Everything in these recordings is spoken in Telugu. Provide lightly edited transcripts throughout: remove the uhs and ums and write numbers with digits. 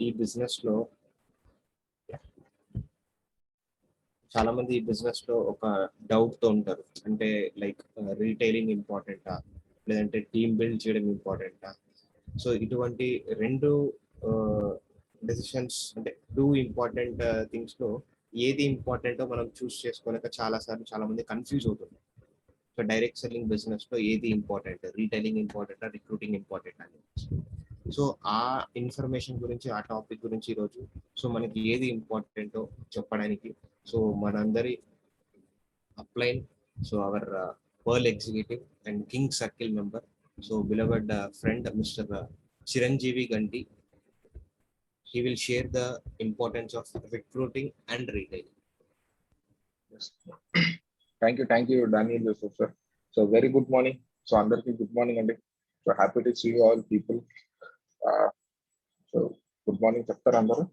ఈ బిజినెస్ లో చాలా మంది ఈ బిజినెస్ లో ఒక డౌట్ తో ఉంటారు. అంటే లైక్ రీటైలింగ్ ఇంపార్టెంటా, లేదంటే టీమ్ బిల్డ్ చేయడం ఇంపార్టెంటా? సో ఇటువంటి రెండు డెసిషన్స్, అంటే టూ ఇంపార్టెంట్ థింగ్స్ లో ఏది ఇంపార్టెంటో మనం చూస్ చేసుకోలేక చాలా సార్లు చాలా మంది కన్ఫ్యూజ్ అవుతుంది. సో డైరెక్ట్ సెల్లింగ్ బిజినెస్ లో ఏది ఇంపార్టెంట్, రీటైలింగ్ ఇంపార్టెంటా, రిక్రూటింగ్ ఇంపార్టెంట్ అని. సో ఆ ఇన్ఫర్మేషన్ గురించి, ఆ టాపిక్ గురించి ఈరోజు సో మనకి ఏది ఇంపార్టెంటో చెప్పడానికి సో మనందరి upline, so our pearl executive and king circle member, so beloved friend mister Chiranjeevi గంటి, he will share the importance of recruiting and retailing. Yes. Thank you, Daniel Joseph, sir. So very good morning. So andarki good morning andi. So happy to see you all people. So good morning, chapter andaru.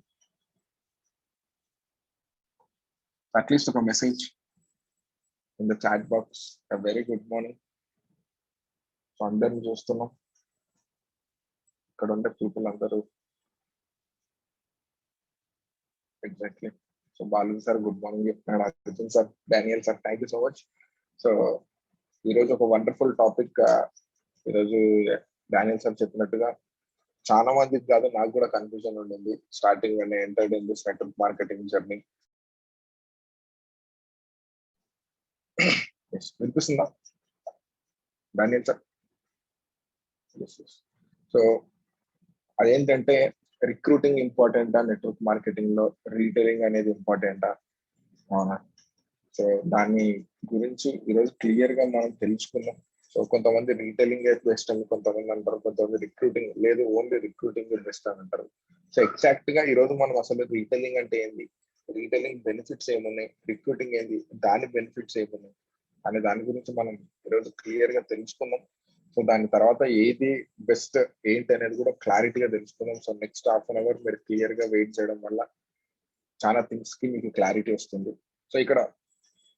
At least a message in the chat box. A very good morning. So andarni చూస్తున్నాం. ఇక్కడ ఉండే people అందరూ exactly. So Balu sir good morning చెప్తున్నాడు. Arjun sir, Daniel sir, thank you so much. So ఈరోజు ఒక వండర్ఫుల్ టాపిక్. ఈరోజు డానియల్ సార్ చెప్పినట్టుగా చాలా మందికి కాదు, నాకు కూడా కన్ఫ్యూజన్ ఉండింది starting when I entered in this network marketing journey. వినిపిస్తుందా డానియల్ సార్? సో అదేంటంటే రిక్రూటింగ్ ఇంపార్టెంటా, నెట్వర్క్ మార్కెటింగ్ లో రీటైలింగ్ అనేది ఇంపార్టెంటా? అవునా? సో దాని గురించి ఈరోజు క్లియర్ గా మనం తెలుసుకున్నాం. సో కొంతమంది రీటైలింగ్ బెస్ట్ అని కొంతమంది అంటారు, కొంతమంది రిక్రూటింగ్ లేదు, ఓన్లీ రిక్రూటింగ్ బెస్ట్ అని అంటారు. సో ఎగ్జాక్ట్ గా ఈ రోజు మనం అసలు రీటైలింగ్ అంటే ఏంది, రీటైలింగ్ బెనిఫిట్స్ ఏమున్నాయి, రిక్రూటింగ్ ఏంది, దాని బెనిఫిట్స్ ఏమున్నాయి అనే దాని గురించి మనం ఈరోజు క్లియర్ గా తెలుసుకున్నాం. సో దాని తర్వాత ఏది బెస్ట్ ఏంటి అనేది కూడా క్లారిటీగా తెలుసుకున్నాం. So next half an hour మీరు క్లియర్ గా వెయిట్ చేయడం వల్ల చాలా థింగ్స్ కి మీకు క్లారిటీ వస్తుంది. సో ఇక్కడ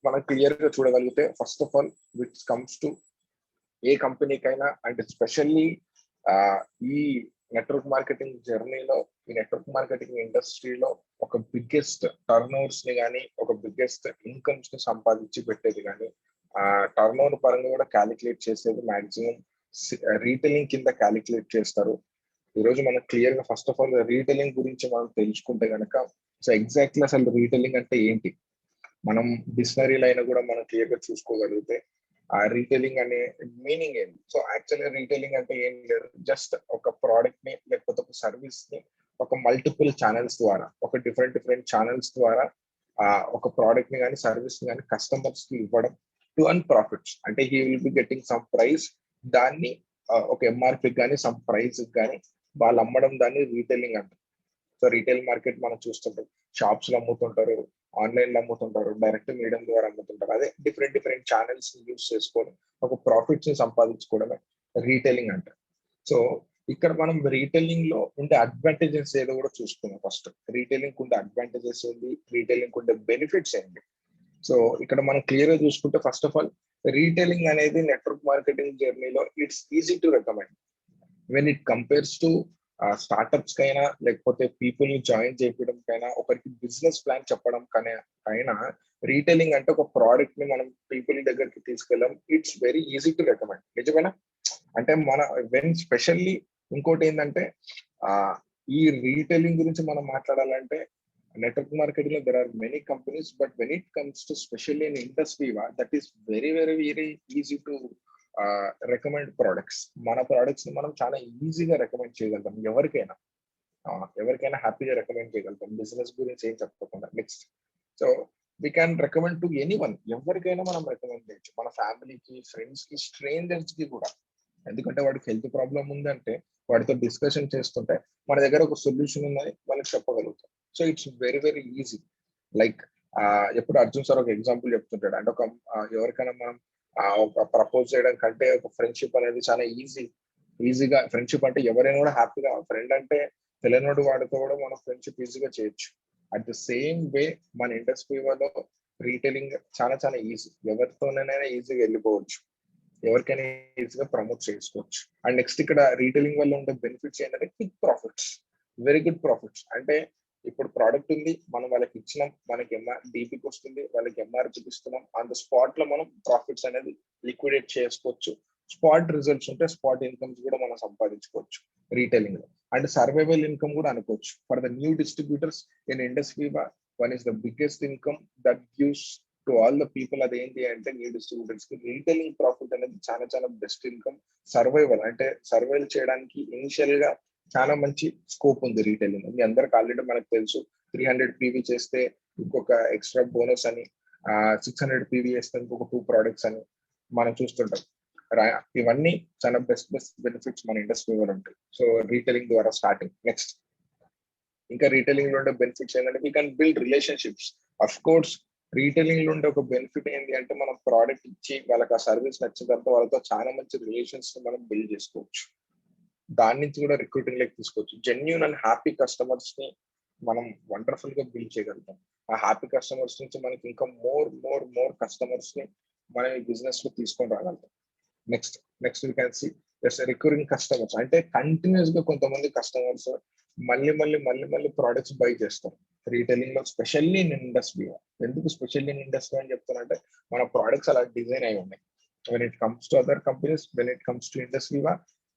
మనం క్లియర్ గా చూడగలిగితే first of all which comes to a కంపెనీకైనా, అండ్ స్పెషల్లీ ఈ నెట్వర్క్ మార్కెటింగ్ జర్నీలో, ఈ నెట్వర్క్ మార్కెటింగ్ ఇండస్ట్రీలో ఒక బిగ్గెస్ట్ టర్న్ ఓవర్స్ ని కానీ, ఒక బిగ్గెస్ట్ ఇన్కమ్స్ ని సంపాదించి పెట్టేది కానీ, టర్న్ ఓవర్ పరంగా కూడా క్యాలిక్యులేట్ చేసేది మాక్సిమం రీటైలింగ్ కింద క్యాలిక్యులేట్ చేస్తారు. ఈరోజు మనం క్లియర్ గా ఫస్ట్ ఆఫ్ ఆల్ రీటైలింగ్ గురించి మనం తెలుసుకుంటే కనుక, సో ఎగ్జాక్ట్లీ అసలు రీటైలింగ్ అంటే ఏంటి మనం డిక్షనరీలో అయినా కూడా మనం క్లియర్ గా చూసుకోగలిగితే ఆ రీటైలింగ్ అనే మీనింగ్ ఏంటి. సో యాక్చువల్గా రీటైలింగ్ అంటే ఏం లేదు, జస్ట్ ఒక ప్రోడక్ట్ ని లేకపోతే ఒక సర్వీస్ ని ఒక మల్టిపుల్ ఛానల్స్ ద్వారా, ఒక డిఫరెంట్ ఛానల్స్ ద్వారా ఒక ప్రోడక్ట్ ని కానీ సర్వీస్ ని కానీ కస్టమర్స్ కి ఇవ్వడం టు అర్న్ ప్రాఫిట్స్. అంటే he will be getting some price, దాన్ని ఒక ఎంఆర్పి కానీ సమ్ ప్రైస్ కానీ వాళ్ళు అమ్మడం, దాన్ని రీటైలింగ్ అంటారు. సో రీటైల్ మార్కెట్ మనం చూస్తుంటాం, షాప్స్ లో అమ్ముతుంటారు, ఆన్లైన్ లో అమ్ముతుంటారు, డైరెక్ట్ మీడియం ద్వారా అమ్ముతుంటారు. అదే డిఫరెంట్ ఛానల్స్ ని యూజ్ చేసుకొని ఒక ప్రాఫిట్స్ ని సంపాదించుకోవడమే రీటైలింగ్ అంటారు. సో ఇక్కడ మనం రీటైలింగ్ లో ఉండే అడ్వాంటేజెస్ ఏదో కూడా చూసుకున్నాం. ఫస్ట్ రీటైలింగ్ ఉండే అడ్వాంటేజెస్ ఏంటి, రీటైలింగ్ ఉండే బెనిఫిట్స్ ఏంటి. సో ఇక్కడ మనం క్లియర్ గా చూసుకుంటే ఫస్ట్ ఆఫ్ ఆల్ రీటైలింగ్ అనేది నెట్వర్క్ మార్కెటింగ్ జర్నీలో it's easy to recommend when it compares to startups కైనా, లేకపోతే పీపుల్ ని జాయిన్ చేయడం కైనా, ఒకరికి బిజినెస్ ప్లాన్ చెప్పడం అయినా రీటైలింగ్ అంటే ఒక ప్రోడక్ట్ ని మనం పీపుల్ దగ్గరికి తీసుకెళ్ళాం, it's very easy to recommend. నిజమేనా? అంటే మన వెన్ స్పెషల్లీ ఇంకోటి ఏంటంటే ఈ రీటైలింగ్ గురించి మనం మాట్లాడాలంటే నెట్వర్క్ మార్కెటింగ్ లో there are many companies, but when it comes to specially in industry that is very easy to recommend products. మన ప్రోడక్ట్స్ ని మనం చాలా ఈజీగా రికమెండ్ చేయగలుగుతాం, ఎవరికైనా హ్యాపీగా రికమెండ్ చేయగలుగుతాం, బిజినెస్ గురించి ఏం చెప్పకుండా. Next, so we can recommend to anyone, ఎవరికైనా మనం రికమెండ్ చేయొచ్చు, మన ఫ్యామిలీకి, ఫ్రెండ్స్ కి, స్ట్రేంజర్స్ కి కూడా. ఎందుకంటే వాడికి హెల్త్ ప్రాబ్లం ఉందంటే వాడితో డిస్కషన్ చేస్తుంటే మన దగ్గర ఒక సొల్యూషన్ ఉన్నది మనకి చెప్పగలుగుతాం. So it's very easy. Like ఎప్పుడు అర్జున్ సార్ ఒక ఎగ్జాంపుల్ చెప్తుంటాడు, అంటే ఎవరికైనా మనం ఒక ప్రపోజ్ చేయడం కంటే ఒక ఫ్రెండ్షిప్ అనేది చాలా ఈజీగా ఫ్రెండ్షిప్ అంటే ఎవరైనా కూడా హ్యాపీగా, ఫ్రెండ్ అంటే తెలియనోడు వాడితో కూడా మనం ఫ్రెండ్షిప్ ఈజీగా చేయొచ్చు. అట్ ద సేమ్ వే మన ఇండస్ట్రీలో రీటైలింగ్ చాలా ఈజీ, ఎవరితోనైనా ఈజీగా వెళ్ళిపోవచ్చు, ఎవరికైనా ఈజీగా ప్రమోట్ చేసుకోవచ్చు. అండ్ నెక్స్ట్ ఇక్కడ రీటైలింగ్ వల్ల ఉండే బెనిఫిట్స్ ఏంటంటే quick profits. Very good profits. అంటే ఇప్పుడు ప్రోడక్ట్ ఉంది, మనం వాళ్ళకి ఇచ్చినాం, మనకి డీపీకి వస్తుంది, వాళ్ళకి ఎంఆర్పీకి ఇస్తున్నాం, ఆన్ ద స్పాట్ లో మనం ప్రాఫిట్స్ అనేది లిక్విడేట్ చేసుకోవచ్చు. స్పాట్ రిజల్ట్స్ ఉంటే స్పాట్ ఇన్కమ్స్ కూడా మనం సంపాదించుకోవచ్చు రీటైలింగ్ లో. అండ్ సర్వైవల్ ఇన్కమ్ కూడా అనుకోవచ్చు. For the new distributors in industry one is the biggest income that gives to all the people. అదేంటి అంటే న్యూ డిస్ట్రిబ్యూటర్స్ కి రీటైలింగ్ ప్రాఫిట్ అనేది చాలా చాలా బెస్ట్ ఇన్కమ్. సర్వైవల్ అంటే సర్వైవల్ చేయడానికి ఇనిషియల్ గా చాలా మంచి స్కోప్ ఉంది రీటైలింగ్. మీ అందరికి ఆల్రెడీ మనకు తెలుసు 300 పీవీ చేస్తే ఇంకొక ఎక్స్ట్రా బోనస్ అని, 600 పీవీ చేస్తే ఇంకొక 2 ప్రోడక్ట్స్ అని మనం చూస్తుంటాం. ఇవన్నీ చాలా బెస్ట్ బెనిఫిట్స్ మన ఇండస్ట్రీ లో ఉంటాయి. సో రీటైలింగ్ ద్వారా స్టార్టింగ్. నెక్స్ట్ ఇంకా రీటైలింగ్ లో ఉండే బెనిఫిట్స్ ఏంటంటే we can build relationships. Of course retailing లో ఉండే ఒక బెనిఫిట్ ఏంటి అంటే మనం ప్రోడక్ట్ ఇచ్చి వాళ్ళకి ఆ సర్వీస్ నచ్చిన తర్వాత వాళ్ళతో చాలా మంచి రిలేషన్స్ మనం బిల్డ్ చేసుకోవచ్చు. దాని నుంచి కూడా రిక్రూటింగ్ లెక్క తీసుకోవచ్చు. జెన్యూన్ అండ్ హ్యాపీ కస్టమర్స్ ని మనం వండర్ఫుల్ గా బిల్డ్ చేయగలుగుతాం. ఆ హ్యాపీ కస్టమర్స్ నుంచి మనకి ఇంకా మోర్ కస్టమర్స్ ని మనం ఈ బిజినెస్ లో తీసుకొని రాగలుగుతాం. Next you can see recurring customers. అంటే కంటిన్యూస్ గా కొంతమంది కస్టమర్స్ మళ్ళీ ప్రోడక్ట్స్ బై చేస్తారు రీటైలింగ్ లో, స్పెషల్లీ ఇన్ ఇండస్ట్రీ. ఎందుకు స్పెషల్లీ ఇన్ ఇండస్ట్రీ అని చెప్తానంటే మన ప్రోడక్ట్స్ అలా డిజైన్ అయి ఉన్నాయి. When it comes to other companies, when it comes to industry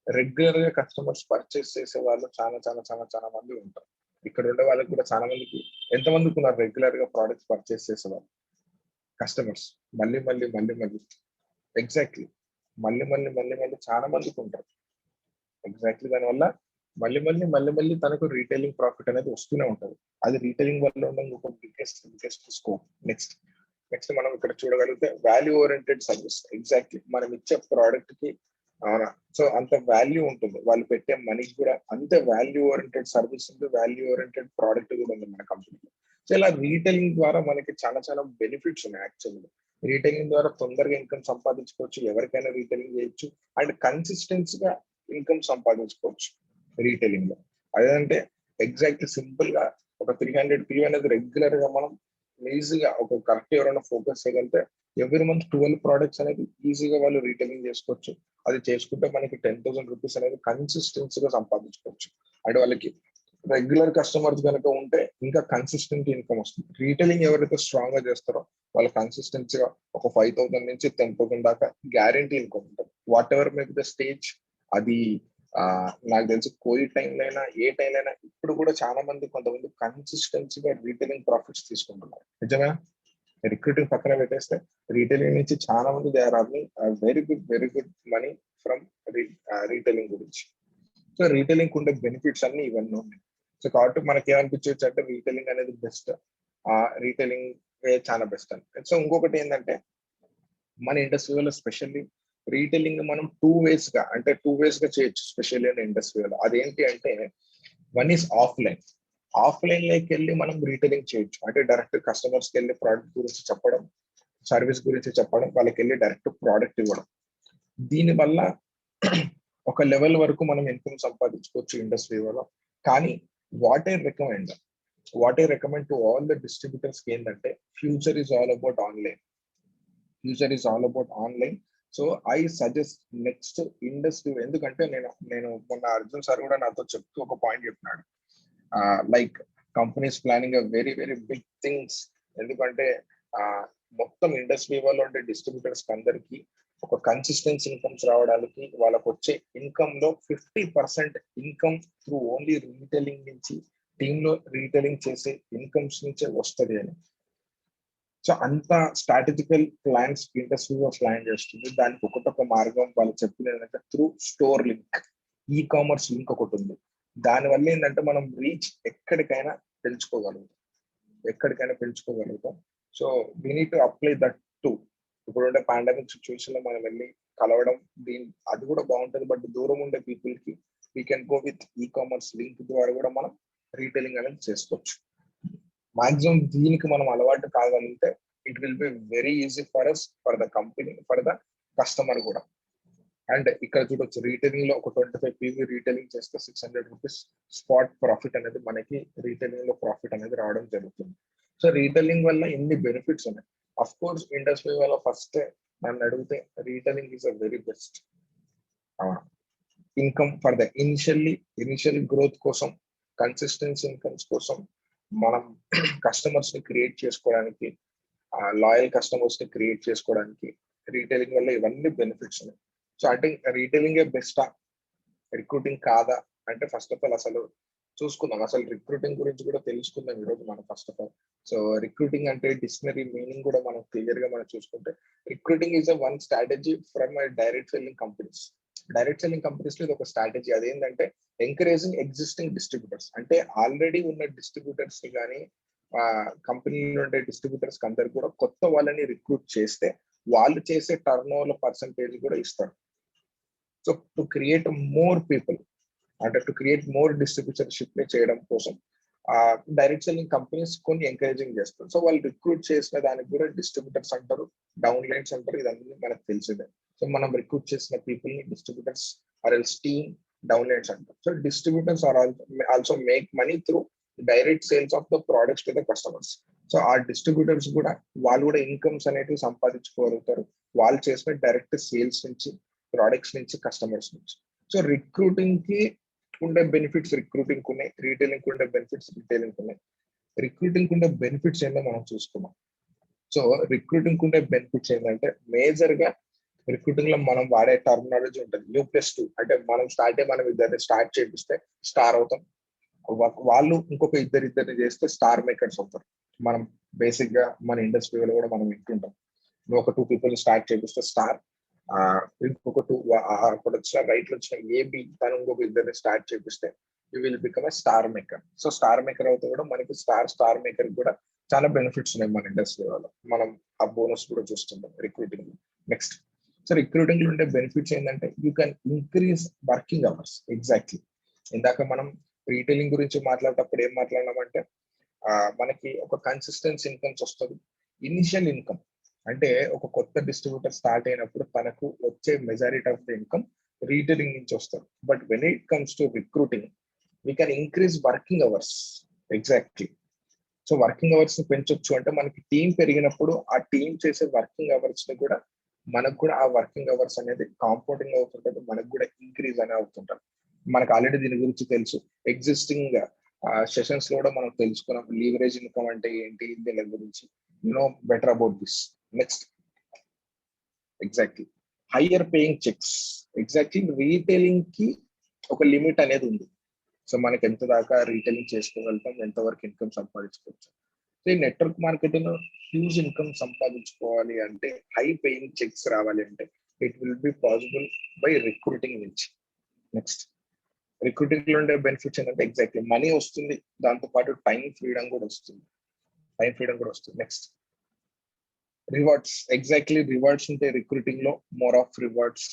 regular గా కస్టమర్స్ పర్చేస్ చేసే వాళ్ళు చాలా మంది ఉంటారు. ఇక్కడ ఉండే వాళ్ళకి కూడా చాలా మందికి, ఎంతమందికి ఉన్నారు రెగ్యులర్ గా ప్రోడక్ట్స్ పర్చేస్ చేసే వాళ్ళు కస్టమర్స్? మళ్ళీ ఎగ్జాక్ట్లీ మళ్ళీ చాలా మందికి ఉంటారు. ఎగ్జాక్ట్లీ దానివల్ల మళ్ళీ తనకు రీటైలింగ్ ప్రాఫిట్ అనేది వస్తూనే ఉంటుంది. అది రీటైలింగ్ వల్ల ఉన్న ఒక బిగ్గెస్ట్ స్కోప్. నెక్స్ట్ మనం ఇక్కడ చూడగలిగితే వాల్యూ ఓరియంటెడ్ సర్వీస్. ఎగ్జాక్ట్లీ మనం ఇచ్చే ప్రోడక్ట్ కి సో అంత వాల్యూ ఉంటుంది, వాళ్ళు పెట్టే మనీకి కూడా అంతే వాల్యూ ఓరియంటెడ్ సర్వీస్ ఉంది, వాల్యూ ఓరియంటెడ్ ప్రోడక్ట్ కూడా ఉంది మన కంపెనీలో. సో ఇలా రీటైలింగ్ ద్వారా మనకి చాలా బెనిఫిట్స్ ఉన్నాయి. యాక్చువల్లీ రీటైలింగ్ ద్వారా తొందరగా ఇన్కమ్ సంపాదించుకోవచ్చు, ఎవరికైనా రీటైలింగ్ చేయొచ్చు, అండ్ కన్సిస్టెన్సీగా ఇన్కమ్ సంపాదించుకోవచ్చు రీటైలింగ్ లో. అదేంటే ఎగ్జాక్ట్లీ సింపుల్ గా ఒక 300 పీ అనేది రెగ్యులర్ గా మనం ఈజీగా ఒక కరెక్ట్ ఎవరైనా ఫోకస్ చేయగలిగితే ఎవ్రీ మంత్ 12 ప్రోడక్ట్స్ అనేది ఈజీగా వాళ్ళు రీటైలింగ్ చేసుకోవచ్చు. అది చేసుకుంటే మనకి 10,000 రూపీస్ అనేది కన్సిస్టెన్సీగా సంపాదించుకోవచ్చు. అండ్ వాళ్ళకి రెగ్యులర్ కస్టమర్స్ కనుక ఉంటే ఇంకా కన్సిస్టెంట్ ఇన్కమ్ వస్తుంది. రీటైలింగ్ ఎవరైతే స్ట్రాంగ్ గా చేస్తారో వాళ్ళ కన్సిస్టెన్సీగా ఒక 5,000 నుంచి 10,000 దాకా గ్యారంటీ ఇన్కమ్ ఉంటుంది. What ever maybe the stage. అది నాకు తెలిసి కోవిడ్ టైంలో అయినా ఏ టైంలో అయినా ఇప్పుడు కూడా చాలా మంది కొంతమంది కన్సిస్టెన్సీగా రీటైలింగ్ ప్రాఫిట్స్ తీసుకుంటున్నారు. నిజమే. రిక్రూటింగ్ పక్కన పెట్టేస్తే రీటైలింగ్ నుంచి చాలా మంది they are earning very good money from retailing గురించి. సో రీటైలింగ్ ఉండే బెనిఫిట్స్ అన్ని ఇవన్నీ ఉన్నాయి. సో కాబట్టి మనకి ఏమనిపించవచ్చు అంటే రీటైలింగ్ అనేది బెస్ట్, రీటైలింగ్ చాలా బెస్ట్ అని. సో ఇంకొకటి ఏంటంటే మన ఇండస్ట్రీలో స్పెషల్లీ రీటైలింగ్ మనం టూ వేస్ గా చేయొచ్చు, స్పెషల్లీ ఇండస్ట్రీలో. అదేంటి అంటే వన్ ఈస్ ఆఫ్లైన్ లోకి వెళ్ళి మనం రీటైలింగ్ చేయొచ్చు. అంటే డైరెక్ట్ కస్టమర్స్కి వెళ్ళి ప్రోడక్ట్ గురించి చెప్పడం, సర్వీస్ గురించి చెప్పడం, వాళ్ళకి వెళ్ళి డైరెక్ట్ ప్రోడక్ట్ ఇవ్వడం. దీనివల్ల ఒక లెవెల్ వరకు మనం ఇన్కమ్ సంపాదించుకోవచ్చు ఇండస్ట్రీ వల్ల. కానీ what I recommend to all the distributors ఏంటంటే future is all about online. So I suggest next industry. ఎందుకంటే నేను మొన్న అర్జున్ సార్ కూడా నాతో చెప్తూ ఒక పాయింట్ చెప్పినాడు, like companies planning very big things. ఎందుకంటే మొత్తం ఇండస్ట్రీ వాళ్ళు ఉండే డిస్ట్రిబ్యూటర్స్ అందరికి ఒక కన్సిస్టెన్సీ ఇన్కమ్స్ రావడానికి వాళ్ళకు వచ్చే ఇన్కమ్ లో 50% ఇన్కమ్ త్రూ ఓన్లీ రీటైలింగ్ నుంచి, టీమ్ లో రీటైలింగ్ చేసే ఇన్కమ్స్ నుంచే వస్తుంది అని. సో అంత స్ట్రాటజికల్ ప్లాన్స్ ఇండస్ట్రీలో ప్లాన్ చేస్తుంది. దానికి ఒకటొక మార్గం వాళ్ళు చెప్పిన ఏంటంటే through store link, e commerce link ఒకటి ఉంది. దానివల్ల ఏంటంటే మనం రీచ్ ఎక్కడికైనా పెంచుకోగలుగుతాం. So we need to apply that to. ఇప్పుడుండే పాండమిక్ సిచ్యువేషన్ లో మనం వెళ్ళి కలవడం, అది కూడా బాగుంటుంది. బట్ దూరం ఉండే పీపుల్ కి వీ కెన్ గో విత్ ఈ కామర్స్ లింక్ ద్వారా కూడా మనం రీటైలింగ్ అనేది చేసుకోవచ్చు. మాక్సిమం దీనికి మనం అలవాటు కాగలిగితే it will be very easy for us, for the company, for the customer కూడా. అండ్ ఇక్కడ చూడొచ్చు రీటైలింగ్ లో ఒక 25 పీవీ రీటైలింగ్ చేస్తే 600 రూపీస్ స్పాట్ ప్రాఫిట్ అనేది మనకి రీటైలింగ్ లో ప్రాఫిట్ అనేది రావడం జరుగుతుంది. సో రీటైలింగ్ వల్ల ఎన్ని బెనిఫిట్స్ ఉన్నాయి. అఫ్ కోర్స్ ఇండస్ట్రీ వల్ల ఫస్ట్ నన్ను అడిగితే retailing is a very best. Income for the initial growth కోసం కన్సిస్టెన్సీ ఇన్కమ్స్ కోసం మనం కస్టమర్స్ ని క్రియేట్ చేసుకోవడానికి, లాయల్ కస్టమర్స్ ని క్రియేట్ చేసుకోవడానికి రీటైలింగ్ వల్ల ఇవన్నీ బెనిఫిట్స్ ఉన్నాయి. సో అంటే రీటైలింగే బెస్టా, రిక్రూటింగ్ కాదా అంటే ఫస్ట్ ఆఫ్ ఆల్ అసలు చూసుకుందాం. అసలు రిక్రూటింగ్ గురించి కూడా తెలుసుకుందాం ఈరోజు మనం first of all. So recruiting అంటే డిక్షనరీ మీనింగ్ కూడా మనం క్లియర్ గా మనం చూసుకుంటే, recruiting is a one strategy from direct selling companies. Direct selling companies లో ఇది ఒక స్ట్రాటజీ. అదేంటంటే ఎంకరేజింగ్ ఎగ్జిస్టింగ్ డిస్ట్రిబ్యూటర్స్, అంటే ఆల్రెడీ ఉన్న డిస్ట్రిబ్యూటర్స్ ని కానీ కంపెనీలో ఉండే డిస్ట్రిబ్యూటర్స్ అందరు కూడా కొత్త వాళ్ళని రిక్రూట్ చేస్తే వాళ్ళు చేసే టర్న్ ఓవర్ పర్సంటేజ్ కూడా ఇస్తారు. So to create more people, అంటే టు క్రియేట్ మోర్ డిస్ట్రిబ్యూటర్షిప్ ని చేయడం కోసం డైరెక్ట్ సెల్లింగ్ కంపెనీస్ కొన్ని ఎంకరేజింగ్ చేస్తారు. సో వాళ్ళు రిక్రూట్ చేసిన దానికి కూడా డిస్ట్రిబ్యూటర్స్ అంటారు, డౌన్ లైన్స్ అంటారు. ఇదన్నీ మనకు తెలిసిందే. సో మనం రిక్రూట్ చేసిన పీపుల్ ని distributors or else team, down lines అంటారు. So distributors are also make money through direct sales of the products to the customers. So ఆ డిస్ట్రిబ్యూటర్స్ కూడా వాళ్ళు కూడా ఇన్కమ్స్ అనేవి సంపాదించుకోగలుగుతారు వాళ్ళు చేసిన డైరెక్ట్ సేల్స్ నుంచి, ప్రొడక్ట్స్ నుంచి, కస్టమర్స్ నుంచి. సో రిక్రూటింగ్ కి ఉండే బెనిఫిట్స్ రిక్రూటింగ్ ఉన్నాయి, రీటైలింగ్ ఉండే బెనిఫిట్స్ రీటైలింగ్ ఉన్నాయి. రిక్రూటింగ్ ఉండే బెనిఫిట్స్ ఏంటో మనం చూసుకున్నాం. సో రిక్రూటింగ్ ఉండే బెనిఫిట్స్ ఏంటంటే మేజర్ గా రిక్రూటింగ్ లో మనం వాడే టర్మినాలజీ ఉంటుంది U+2. అంటే మనం ఇద్దరిని స్టార్ట్ చేపిస్తే స్టార్ అవుతాం, వాళ్ళు ఇంకొక ఇద్దరిని చేస్తే స్టార్ మేకర్స్ అవుతారు. మనం బేసిక్ గా మన ఇండస్ట్రీలో కూడా మనం వింటుంటాం, నువ్వు ఒక 2 people స్టార్ట్ చేపిస్తే స్టార్, ఇంకొక 2 అక్కడ వచ్చిన రైట్ లో వచ్చిన AB తను ఇంకొక ఇద్దరిని స్టార్ట్ చేపిస్తే you will become a star maker. So star maker అవుతే కూడా మనకి స్టార్ మేకర్ కూడా చాలా బెనిఫిట్స్ ఉన్నాయి మన ఇండస్ట్రీ వాళ్ళు. మనం ఆ బోనస్ కూడా చూస్తుంటాం రిక్రూటింగ్. నెక్స్ట్, సో రిక్రూటింగ్ లో ఉండే బెనిఫిట్స్ ఏంటంటే you can increase working hours. Exactly ఇందాక మనం రీటైలింగ్ గురించి మాట్లాడేటప్పుడు ఏం మాట్లాడినామంటే మనకి ఒక కన్సిస్టెన్స్ ఇన్కమ్స్ వస్తుంది. ఇనిషియల్ ఇన్కమ్ అంటే ఒక కొత్త డిస్ట్రిబ్యూటర్ స్టార్ట్ అయినప్పుడు తనకు వచ్చే majority of the income retailing నుంచి వస్తుంది. But when it comes to recruiting we can increase working hours. Exactly. So working hours ని పెంచొచ్చు అంటే మనకి టీం పెరిగినప్పుడు ఆ టీం చేసే వర్కింగ్ అవర్స్ ని కూడా మనకు కూడా ఆ వర్కింగ్ అవర్స్ అనేది కాంపౌండింగ్ అవుతుంటుంది, మనకు కూడా ఇంక్రీజ్ అనే అవుతుంటారు. మనకు ఆల్రెడీ దీని గురించి తెలుసు, ఎగ్జిస్టింగ్ సెషన్స్ లో కూడా మనం తెలుసుకున్నాం లీవరేజ్ ఇన్కమ్ అంటే ఏంటి, దీని గురించి better about this. Next, exactly higher paying checks. Exactly retailing కి ఒక లిమిట్ అనేది ఉంది. సో మనకి ఎంత దాకా రీటైలింగ్ చేసుకోగలుగుతాం, ఎంతవరకు ఇన్కమ్ సంపాదించుకోవచ్చు. సో ఈ నెట్వర్క్ మార్కెటింగ్ హ్యూజ్ ఇన్కమ్ సంపాదించుకోవాలి అంటే, హై పేయింగ్ చెక్స్ రావాలి అంటే it will be possible by recruiting నుంచి. నెక్స్ట్, రిక్రూటింగ్ లో ఉండే బెనిఫిట్స్ ఏంటంటే ఎగ్జాక్ట్లీ మనీ వస్తుంది, దాంతో పాటు టైం ఫ్రీడమ్ కూడా వస్తుంది. Next, rewards. ఎగ్జాక్ట్లీ రివార్డ్స్ ఉంటాయి రిక్రూటింగ్ లో, more of rewards.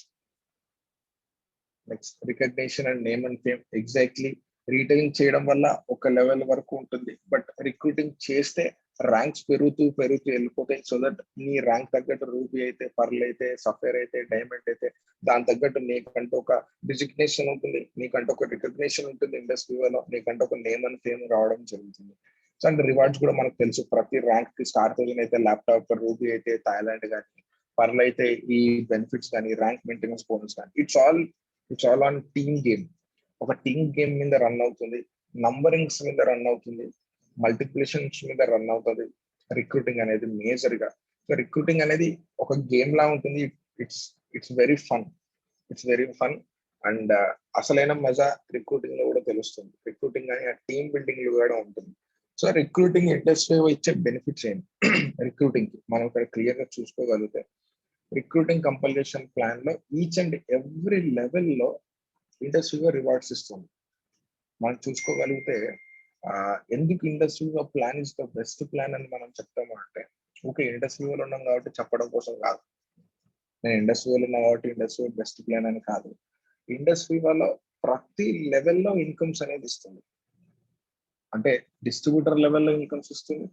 Next, recognition and name and fame. Exactly retailing చేయడం వల్ల ఒక లెవెల్ వరకు ఉంటుంది, బట్ రిక్రూటింగ్ చేస్తే ర్యాంక్స్ పెరుగుతూ వెళ్ళిపోతాయి. సో దట్ నీ ర్యాంక్ తగ్గట్టు రూబీ అయితే, పర్ల్ అయితే, సఫేర్ అయితే, డైమండ్ అయితే దాని తగ్గట్టు నీకంటూ ఒక డిజిగ్నేషన్ ఉంటుంది, నీకంటూ ఒక రికగ్నిషన్ ఉంటుంది ఇండస్ట్రీలో, నీకంటూ ఒక నేమ్ అండ్ ఫేమ్ రావడం జరుగుతుంది. సో అండ్ రివార్డ్స్ కూడా మనకు తెలుసు, ప్రతి ర్యాంక్ కి STAR1000 అయితే ల్యాప్టాప్, రూబీ అయితే థాయిలాండ్ కానీ, పర్ల్ అయితే ఈ బెనిఫిట్స్ కానీ, ర్యాంక్ మెయింటెనెన్స్ బోనస్ కానీ, it's all on team game. ఒక టీమ్ గేమ్ మీద రన్ అవుతుంది, నంబరింగ్స్ మీద రన్ అవుతుంది, మల్టిప్లికేషన్స్ మీద రన్ అవుతుంది రిక్రూటింగ్ అనేది మేజర్ గా. సో రిక్రూటింగ్ అనేది ఒక గేమ్ లా ఉంటుంది. ఇట్స్ వెరీ ఫన్ అండ్ అసలైన మజా రిక్రూటింగ్ లో కూడా తెలుస్తుంది. రిక్రూటింగ్ అని టీమ్ బిల్డింగ్ లో కూడా ఉంటుంది. సో రిక్రూటింగ్ ఇండస్ట్రీ ఇచ్చే బెనిఫిట్స్ ఏంటి రిక్రూటింగ్ కి మనం ఇక్కడ క్లియర్ గా చూసుకోగలిగితే, రిక్రూటింగ్ కంపల్సేషన్ ప్లాన్ లో ఈచ్ అండ్ ఎవ్రీ లెవెల్లో ఇండస్ట్రీగా రివార్డ్స్ ఇస్తుంది. మనం చూసుకోగలిగితే ఎందుకు ఇండస్ట్రీగా plan is the best plan అని మనం చెప్తాము అంటే, ఓకే ఇండస్ట్రీలో ఉన్నాం కాబట్టి చెప్పడం కోసం కాదు, నేను ఇండస్ట్రీలో ఉన్నా కాబట్టి ఇండస్ట్రీ బెస్ట్ ప్లాన్ అని కాదు. ఇండస్ట్రీ వల్ల ప్రతి లెవెల్లో ఇన్కమ్స్ అనేది ఇస్తుంది. అంటే డిస్ట్రిబ్యూటర్ లెవెల్లో ఇన్కమ్స్ ఇస్తుంది,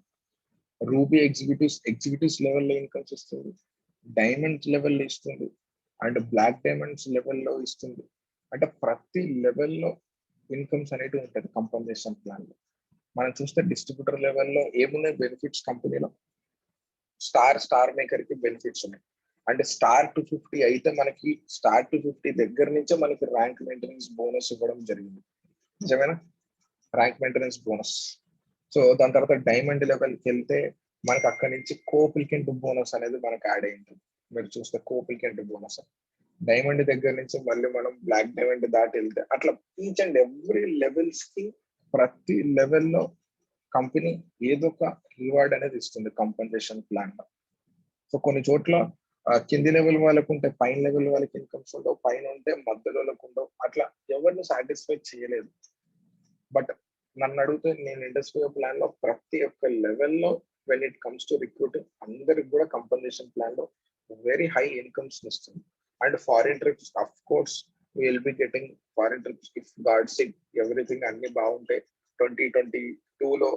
రూబీ ఎగ్జిక్యూటివ్స్ లెవెల్లో ఇన్కమ్స్ ఇస్తుంది, డైమండ్స్ లెవెల్లో ఇస్తుంది, అండ్ బ్లాక్ డైమండ్స్ లెవెల్లో ఇస్తుంది. అంటే ప్రతి లెవెల్లో ఇన్కమ్స్ అనేవి ఉంటుంది కంపన్సేషన్ ప్లాన్ లో. మనం చూస్తే డిస్ట్రిబ్యూటర్ లెవెల్లో ఏమున్నాయి బెనిఫిట్స్ కంపెనీలో, స్టార్ మేకర్ కి బెనిఫిట్స్ ఉన్నాయి. అంటే స్టార్ 250 అయితే మనకి స్టార్ 250 దగ్గర నుంచే మనకి ర్యాంక్ మెయింటెనెన్స్ బోనస్ ఇవ్వడం జరిగింది. నిజమేనా? Rank maintenance bonus. సో దాని తర్వాత డైమండ్ లెవెల్కి వెళ్తే మనకు అక్కడి నుంచి కోపిల్కెంట్ బోనస్ అనేది మనకు యాడ్ అయింది. మీరు చూస్తే కోపిల్కెంట్ బోనస్. డైమండ్ దగ్గర నుంచి మళ్ళీ మనం బ్లాక్ డైమండ్ దాటి వెళ్తే అట్లా ఈచ్ అండ్ ఎవ్రీ లెవెల్స్ కి ప్రతి లెవెల్లో కంపెనీ ఏదో ఒక రివార్డ్ అనేది ఇస్తుంది కంపెన్సేషన్ ప్లాన్ లో. సో కొన్ని చోట్ల కింది లెవెల్ వాళ్ళకు ఉంటే పైన లెవెల్ వాళ్ళకి ఇన్కమ్స్ ఉండవు, పైన ఉంటే మధ్యలో వాళ్ళకు ఉండవు. అట్లా ఎవరిని సాటిస్ఫై చేయలేదు. బట్ నన్ను అడిగితే నేను ఇండస్ట్రీ ప్లాన్ లో ప్రతి ఒక్క లెవెల్లో when it comes to recruiting అందరికి కూడా కంపెన్సేషన్ ప్లాన్ లో వెరీ హై ఇన్కమ్స్ ఇస్తుంది. And foreign trips of course will be getting foreign trips if God sick everything అన్ని బాగుంటాయి. 2022 లో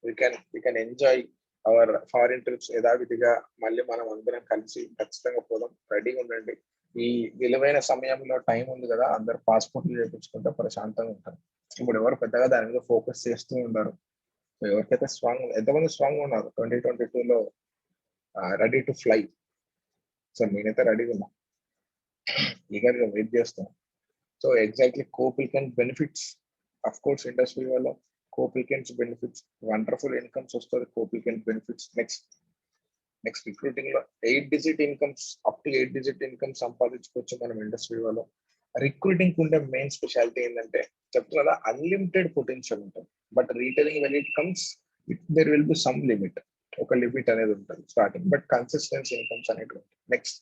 we can enjoy our foreign trips యథావిధిగా. మళ్ళీ మనం అందరం కలిసి ఖచ్చితంగా పోదాం. రెడీగా ఉండండి. ఈ విలువైన సమయంలో టైం ఉంది కదా, అందరు పాస్పోర్ట్లు చేయించుకుంటే ప్రశాంతంగా ఉంటారు. ఇప్పుడు ఎవరు పెద్దగా దాని మీద ఫోకస్ చేస్తూ ఉన్నారు. ఎవరికైతే ఎంతమంది స్ట్రాంగ్ ఉన్నారు 2022లో రెడీ టు ఫ్లై. సో నేనైతే రెడీగా ఉన్నా, ఈగర్గా వెయిట్ చేస్తాను. సో ఎగ్జాక్ట్లీ కోపిల్కెంట్ బెనిఫిట్స్ అఫ్ కోర్స్ ఇండస్ట్రీ వల్ల కోపిల్కెంట్స్ బెనిఫిట్స్ వండర్ఫుల్ ఇన్కమ్స్ వస్తుంది. కోపిల్కెంట్ బెనిఫిట్స్ నెక్స్ట్ రిక్రూటింగ్ లో 8 digit incomes up to 8 digit income సంపాదించుకోవచ్చు మనం ఇండస్ట్రీ వల్ల. రిక్రూటింగ్ ఉండే మెయిన్ స్పెషాలిటీ ఏంటంటే చెప్తున్నా అన్లిమిటెడ్ పొటెన్షియల్ ఉంటుంది. But retailing when it comes there will be some limit, ఒక లిమిట్ అనేది ఉంటుంది స్టార్టింగ్, బట్ కన్సిస్టెన్సీ ఇన్కమ్స్ అనేది ఉంటుంది. నెక్స్ట్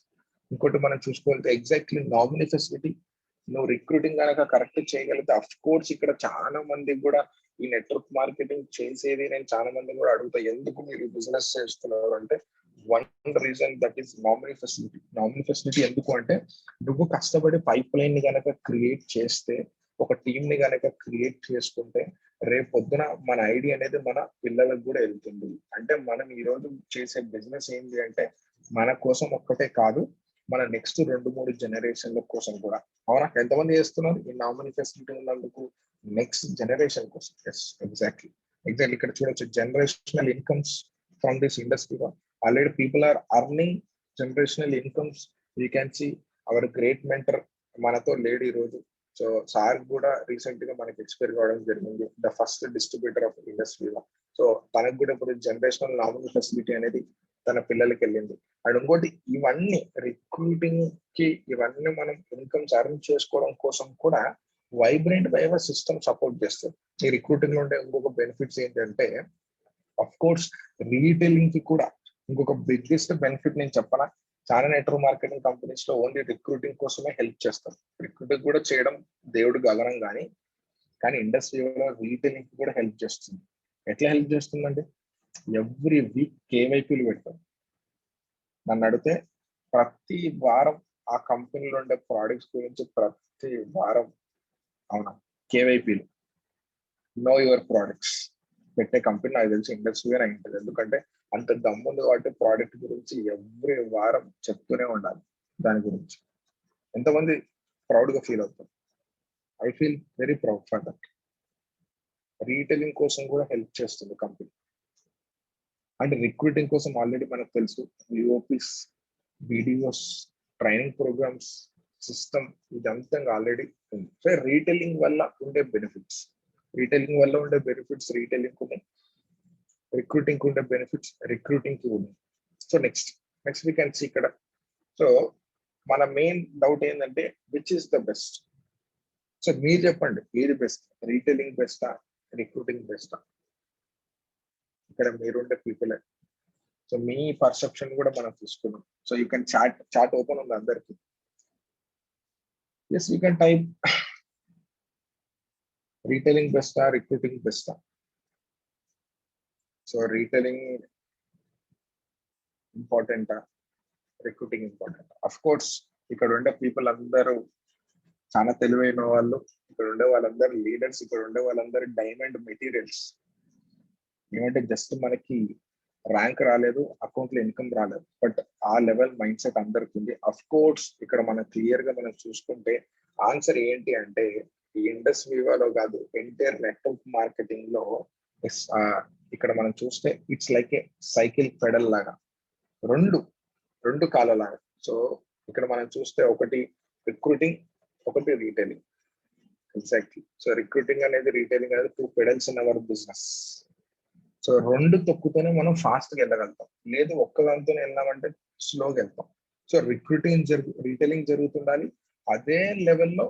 ఇంకోటి మనం చూసుకోవాలంటే ఎగ్జాక్ట్లీ నామినీ ఫెసిలిటీ. నువ్వు రిక్రూటింగ్ కనుక కరెక్ట్ చేయగలిగితే అఫ్ కోర్స్ ఇక్కడ చాలా మంది కూడా ఈ నెట్వర్క్ మార్కెటింగ్ చేసేది నేను చాలా మంది కూడా అడుగుతా, ఎందుకు మీరు బిజినెస్ చేస్తున్నారు అంటే one reason that is nominee facility. Nominee facility ఎందుకు అంటే నువ్వు కష్టపడి పైప్ లైన్ ని కనుక క్రియేట్ చేస్తే, ఒక టీమ్ ని కనుక క్రియేట్ చేసుకుంటే రేపు పొద్దున మన ఐడియా అనేది మన పిల్లలకు కూడా వెళ్తుంది. అంటే మనం ఈ రోజు చేసే బిజినెస్ ఏంటి అంటే మన కోసం ఒక్కటే కాదు, మన నెక్స్ట్ 2-3 జనరేషన్ల కోసం కూడా. అవునా? ఎంతమంది చేస్తున్నారు ఈ నామినీ ఫెసిలిటీ ఉన్నందుకు? నెక్స్ట్ జనరేషన్ కోసం. ఎగ్జాక్ట్లీ ఇక్కడ చూడొచ్చు generational incomes from this industry. Already people are earning generational incomes. You can see our great mentor మనతో లేడు ఈ రోజు. సో సార్ కూడా రీసెంట్ గా మనకి ఎక్స్పైర్ కావడం జరిగింది, ద ఫస్ట్ డిస్ట్రిబ్యూటర్ ఆఫ్ ఇండస్ట్రీలో. సో తనకు కూడా ఇప్పుడు జనరేషనల్ నామినీ ఫెసిలిటీ అనేది తన పిల్లలకి వెళ్ళింది. అండ్ ఇంకోటి ఇవన్నీ రిక్రూటింగ్ కి ఇవన్నీ మనం ఇన్కమ్స్ అర్న్ చేసుకోవడం కోసం కూడా వైబ్రెంట్ వైవ సిస్టమ్ సపోర్ట్ చేస్తుంది. ఈ రిక్రూటింగ్ లో ఉండే ఇంకొక బెనిఫిట్స్ ఏంటంటే అఫ్ కోర్స్ రీటైలింగ్ కి కూడా ఇంకొక బిగ్గెస్ట్ బెనిఫిట్ నేను చెప్పనా, చాలా నెట్వర్క్ మార్కెటింగ్ కంపెనీస్ లో ఓన్లీ రిక్రూటింగ్ కోసమే హెల్ప్ చేస్తారు. రిక్రూటింగ్ కూడా చేయడం దేవుడు గగనం కానీ ఇండస్ట్రీలో రీటైలింగ్ కూడా హెల్ప్ చేస్తుంది. ఎట్లా హెల్ప్ చేస్తుందంటే ఎవ్రీ వీక్ కేవైపీలు పెడతారు. నన్ను అడిగితే ప్రతి వారం ఆ కంపెనీలో ఉండే ప్రోడక్ట్స్ గురించి ప్రతి వారం అవునా కేవైపీలు నో యువర్ ప్రోడక్ట్స్ పెట్టే కంపెనీ నాకు తెలిసి ఇండస్ట్రీ అయి ఉంటుంది. ఎందుకంటే అంత దమ్ముంది కాబట్టి ప్రోడక్ట్ గురించి ఎవ్రీ వారం చెప్తూనే ఉండాలి. దాని గురించి ఎంతమంది ప్రౌడ్ గా ఫీల్ అవుతారు? I feel very proud for that. Retailing కోసం కూడా హెల్ప్ చేస్తుంది కంపెనీ. అండ్ రిక్రూటింగ్ కోసం ఆల్రెడీ మనకు తెలుసు VOPs, videos, training programmes, system ఇదంతా ఆల్రెడీ ఉంది. సో రీటైలింగ్ వల్ల ఉండే బెనిఫిట్స్ రీటైలింగ్ ఉన్నాయి, రిక్రూటింగ్ ఉండే బెనిఫిట్స్ రిక్రూటింగ్ కి ఉన్నాయి. So next we can see ఇక్కడ. సో మన మెయిన్ డౌట్ ఏంటంటే which is the best? So మీరు చెప్పండి, ఏది బెస్ట్? రీటైలింగ్ బెస్టా, రిక్రూటింగ్ బెస్టా? ఇక్కడ మీరుండే పీపుల్. సో మీ పర్సెప్షన్ కూడా మనం తీసుకున్నాం. So you can chat open ఉంది అందరికి. Yes you can type retailing బెస్టా, రిక్రూటింగ్ బెస్టా? సో రీటైలింగ్ ఇంపార్టెంటా, రిక్రూటింగ్ ఇంపార్టెంట్? అఫ్ కోర్స్ ఇక్కడ ఉండే పీపుల్ అందరూ చాలా తెలివైన వాళ్ళు, ఇక్కడ ఉండే వాళ్ళందరూ లీడర్స్, ఇక్కడ ఉండే వాళ్ళందరూ డైమండ్ మెటీరియల్స్. ఏమంటే జస్ట్ మనకి ర్యాంక్ రాలేదు, అకౌంట్ లో ఇన్కమ్ రాలేదు, బట్ ఆ లెవెల్ మైండ్ సెట్ అందరికి ఉంది. అఫ్ కోర్స్ ఇక్కడ మనం క్లియర్ గా మనం చూసుకుంటే ఆన్సర్ ఏంటి అంటే ఈ ఇండస్ట్రీలో కాదు, ఎంటైర్ నెట్వర్క్ మార్కెటింగ్ లో ఇక్కడ మనం చూస్తే it's like A cycle pedal లాగా, రెండు కాలలాగా. సో ఇక్కడ మనం చూస్తే ఒకటి రిక్రూటింగ్, ఒకటి రీటైలింగ్. ఎగ్జాక్ట్లీ. సో రిక్రూటింగ్ అనేది రీటైలింగ్ అనేది 2 pedals in our business. So 2 తొక్కుతూనే మనం ఫాస్ట్ గా వెళ్ళగలుగుతాం. లేదు ఒక్కదాంతోనే వెళ్ళామంటే స్లోగా వెళ్తాం. సో రీటైలింగ్ జరుగుతుండాలి, అదే లెవెల్లో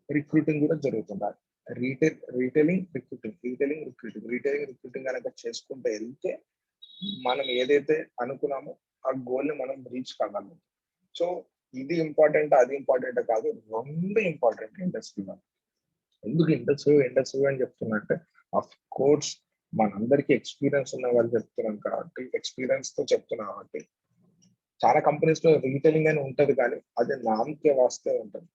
రిక్రూటింగ్ కూడా జరుగుతుండాలి. రీటైలింగ్ రిక్రూటింగ్ కనుక చేసుకుంటూ వెళ్తే మనం ఏదైతే అనుకున్నామో ఆ గోల్ ని మనం రీచ్ కాగలం. సో ఇది ఇంపార్టెంట్ అది ఇంపార్టెంట్ కాదు, 2 ఇంపార్టెంట్ ఇండస్ట్రీలో. ఎందుకు ఇండస్ట్రీ అని చెప్తున్నట్టే, అఫ్ కోర్స్ మనందరికి ఎక్స్పీరియన్స్ ఉన్న వాళ్ళు చెప్తున్నాం కాబట్టి, ఎక్స్పీరియన్స్ తో చెప్తున్నాం కాబట్టి, చాలా కంపెనీస్ లో రీటైలింగ్ అని ఉంటది కానీ అది నామకే వాస్తే ఉంటది.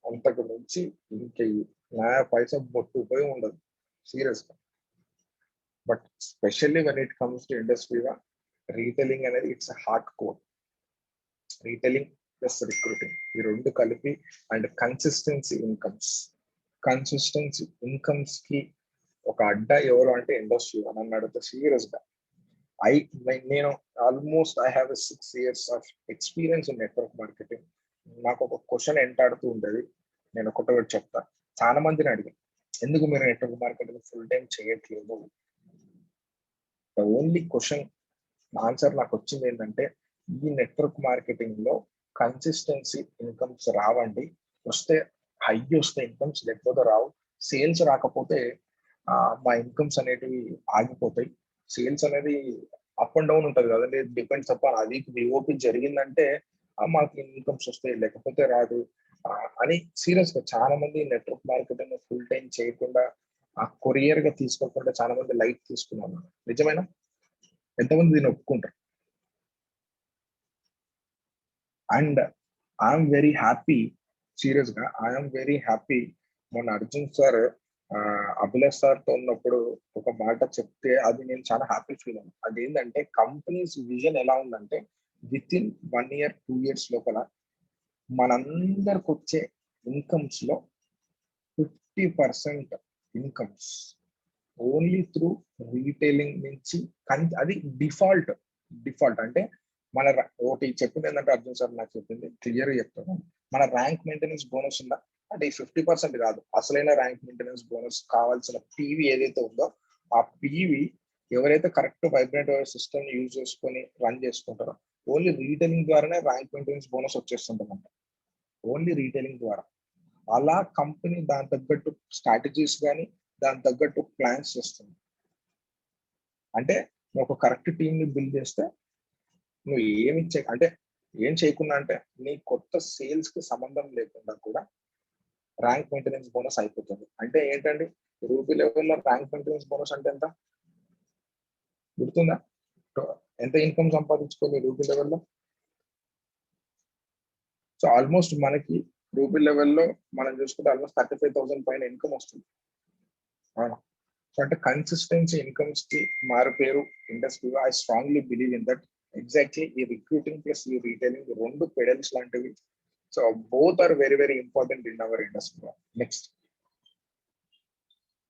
అంతకు మించి ఇంక నా పైసా బొట్టు ఉపయోగం ఉండదు సీరియస్ గా. But specially when it comes to ఇండస్ట్రీగా రీటైలింగ్ అనేది it's heart core. Retailing plus recruiting ఈ 2 కలిపి అండ్ కన్సిస్టెన్సీ ఇన్కమ్స్ కి ఒక అడ్డా ఎవరు అంటే ఇండస్ట్రీ. నన్ను అడిగితే సీరియస్ గా నేను almost I have 6 years of experience in network marketing. నాకు ఒక క్వశ్చన్ ఎంటాడుతూ ఉండేది, నేను ఒకటి చెప్తా. చాలా మందిని అడిగాను, ఎందుకు మీరు నెట్వర్క్ మార్కెటింగ్ ఫుల్ టైం చేయట్లేదు? ద ఓన్లీ క్వశ్చన్ ఆన్సర్ నాకు వచ్చింది ఏంటంటే, ఈ నెట్వర్క్ మార్కెటింగ్ లో కన్సిస్టెన్సీ ఇన్కమ్స్ రావండి. వస్తే హై వస్తే ఇన్కమ్స్, లేకపోతే రావు. సేల్స్ రాకపోతే మా ఇన్కమ్స్ అనేటివి ఆగిపోతాయి. సేల్స్ అనేది అప్ అండ్ డౌన్ ఉంటుంది కదండి, డిపెండ్స్ అపాన్ అది విఓపి జరిగిందంటే మాకు ఇన్కమ్స్ వస్తాయి, లేకపోతే రాదు అని సీరియస్ గా చాలా మంది నెట్వర్క్ మార్కెటింగ్ ఫుల్ టైం చేయకుండా కొరియర్ గా తీసుకోకుండా చాలా మంది లైట్ తీసుకున్నాను. నిజమేనా? ఎంతమంది దీన్ని ఒప్పుకుంటారు? And I'm very happy, serious గా ఐఎమ్ వెరీ హ్యాపీ. మొన్న అర్జున్ సార్ అభిలాష్ సార్ తో ఉన్నప్పుడు ఒక మాట చెప్తే అది నేను చాలా హ్యాపీ ఫీల్ అయ్యాను. అదేంటంటే కంపెనీస్ విజన్ ఎలా ఉందంటే, విత్ ఇన్ 1 year 2 years లోపల మనందరికి వచ్చే ఇన్కమ్స్ లో 50% ఇన్కమ్స్ ఓన్లీ త్రూ రీటైలింగ్ నుంచి. అది డిఫాల్ట్ అంటే మన ఒకటి చెప్పింది ఏంటంటే, అర్జున్ సార్ నాకు చెప్పింది క్లియర్ గా చెప్తాను, మన ర్యాంక్ మెయింటెనెన్స్ బోనస్ ఉందా అంటే ఈ 50% కాదు, అసలైన ర్యాంక్ మెయింటెనెన్స్ బోనస్ కావాల్సిన పీవీ ఏదైతే ఉందో ఆ పీవీ ఎవరైతే కరెక్ట్ వైబ్రెంట్ సిస్టమ్ యూజ్ చేసుకొని రన్ చేసుకుంటారో ఓన్లీ రీటైలింగ్ ద్వారానే ర్యాంక్ మెయింటెనెన్స్ బోనస్ వచ్చేస్తుంటారంట. ఓన్లీ రీటైలింగ్ ద్వారా. అలా కంపెనీ దాని తగ్గట్టు స్ట్రాటజీస్ కానీ దాని తగ్గట్టు ప్లాన్స్ చేస్తుంది. అంటే నువ్వు ఒక కరెక్ట్ టీమ్ ని బిల్డ్ చేస్తే నువ్వు అంటే ఏం చేయకుండా అంటే నీ కొత్త సేల్స్ కి సంబంధం లేకుండా కూడా ర్యాంక్ మెయింటెనెన్స్ బోనస్ అయిపోతుంది. అంటే ఏంటండి, రూపీ లెవెల్లో ర్యాంక్ మెయింటెనెన్స్ బోనస్ అంటే ఎంత గుర్తుందా? ఎంత ఇన్కమ్ సంపాదించుకోవాలి రూపీ లెవెల్లో? సో ఆల్మోస్ట్ మనకి రూపీ లెవెల్లో మనం చూసుకుంటే ఆల్మోస్ట్ 35,000 పైన ఇన్కమ్ వస్తుంది. సో అంటే కన్సిస్టెన్సీ ఇన్కమ్స్ కి మారిపోయారు ఇండస్ట్రీలో. I strongly believe in that. Exactly ఈ రిక్రూటింగ్ ప్లస్ ఈ రీటైలింగ్ 2 పెడల్స్ లాంటివి. So both are very very important in our industry. Next